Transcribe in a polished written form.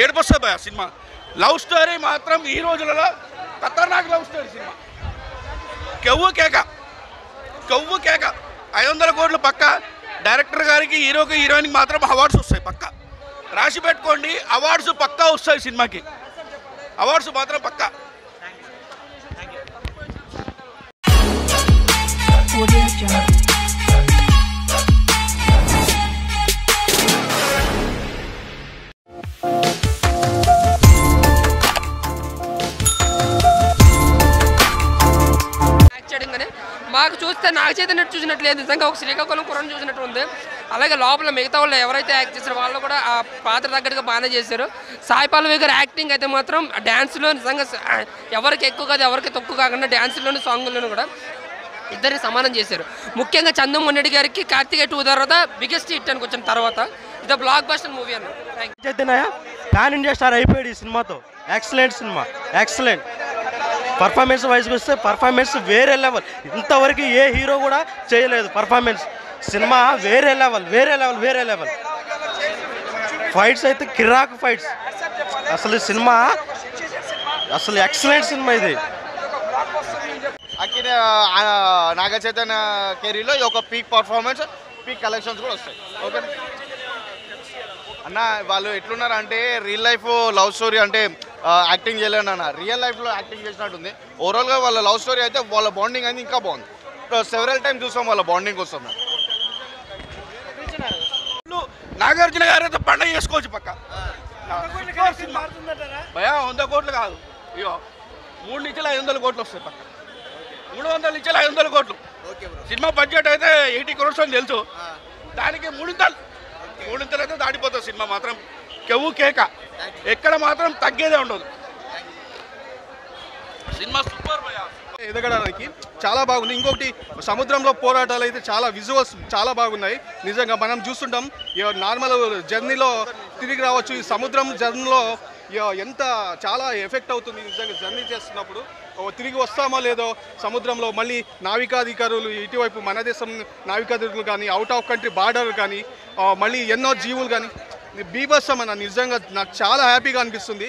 ఏడుపొస్తుంది భయ cinema. Love story మాత్రం ఈ రోజులలో ఖతర్నాక్ లవ్ స్టోరీ సినిమా. కెవ్వు కేక 500 కోట్లు పక్క. డైరెక్టర్ గారికి, హీరోకి, హీరోయిన్కి మాత్రం అవార్డ్స్ వస్తాయి పక్క. రాసి పెట్టుకోండి, అవార్డ్స్ పక్కా వస్తాయి సినిమాకి. అవార్డ్స్ మాత్రం పక్కా. మాకు చూస్తే నాకు చైతన్య చూసినట్లేదు, నిజంగా ఒక శ్రీకాకుళం కుర్రను చూసినట్టు ఉంది. అలాగే లోపల మిగతా వాళ్ళు ఎవరైతే యాక్ట్ చేశారో వాళ్ళు కూడా ఆ పాత్ర తగ్గట్టుగా బాగానే చేశారు. సాయి పల్లవి గారు యాక్టింగ్ అయితే మాత్రం డ్యాన్స్లో నిజంగా ఎవరికి ఎక్కువ కాదు ఎవరికి తక్కువ కాకుండా డ్యాన్స్లోను సాంగ్లోనూ కూడా ఇద్దరిని సమానం చేశారు. ముఖ్యంగా చందు మొన్నటి గారికి కార్తికేయ 2 తర్వాత బిగ్గెస్ట్ హిట్ అని వచ్చిన తర్వాత ఇది బ్లాక్ బస్టర్ మూవీ అన్న. చైతన్య పాన్ ఇండియా స్టార్ అయిపోయాడు ఈ సినిమాతో. Excellent cinema, excellent. పర్ఫార్మెన్స్ వైజ్కి వస్తే పర్ఫార్మెన్స్ వేరే లెవెల్. ఇంతవరకు ఏ హీరో కూడా చేయలేదు పర్ఫార్మెన్స్. సినిమా వేరే లెవెల్. ఫైట్స్ అయితే కిరాక్ ఫైట్స్. అసలు సినిమా అసలు ఎక్సలెంట్ సినిమా ఇది. అక్కడ నాగ చైతన్య కెరీర్లో ఒక పీక్ పర్ఫార్మెన్స్, పీక్ కలెక్షన్స్ కూడా వస్తాయి. ఓకే అన్న, వాళ్ళు ఎట్లున్నారు అంటే రియల్ లైఫ్ లవ్ స్టోరీ అంటే యాక్టింగ్ చేయలేను అన్న, రియల్ లైఫ్లో యాక్టింగ్ చేసినట్టుంది. ఓవరాల్గా వాళ్ళ లవ్ స్టోరీ అయితే వాళ్ళ బాండింగ్ అయితే ఇంకా బాగుంది. సెవెరల్ టైమ్ చూసాం వాళ్ళ బాండింగ్ కోసం. నాగార్జున గారు అయితే పండగ చేసుకోవచ్చు పక్క. భయా 100 కోట్లు కాదు, ఇగో 3 నుంచి 500 కోట్లు వస్తాయి పక్క. 300 నుంచి 500 కోట్లు. సినిమా బడ్జెట్ అయితే 80 crores అని తెలుసు, దానికి 3 అయితే దాటిపోతుంది సినిమా. మాత్రం కెవ్వు కేక, ఎక్కడ మాత్రం తగ్గేదే ఉండదు. సినిమా సూపర్ భయ. ఎదగడానికి చాలా బాగుంది. ఇంకొకటి సముద్రంలో పోరాటాలు అయితే చాలా విజువల్స్ చాలా బాగున్నాయి. నిజంగా మనం చూస్తుంటాం నార్మల్ జర్నీలో తిరిగి రావచ్చు, ఈ సముద్రం జర్నీలో ఎంత చాలా ఎఫెక్ట్ అవుతుంది నిజంగా జర్నీ చేస్తున్నప్పుడు. తిరిగి వస్తామో లేదో సముద్రంలో మళ్ళీ నావికాధికారులు ఇటువైపు మన దేశం నావికాధికారులు కానీ, అవుట్ ఆఫ్ కంట్రీ బార్డర్ కానీ, మళ్ళీ ఎన్నో జీవులు కానీ బీభత్సం అన్న. నిజంగా నాకు చాలా హ్యాపీగా అనిపిస్తుంది.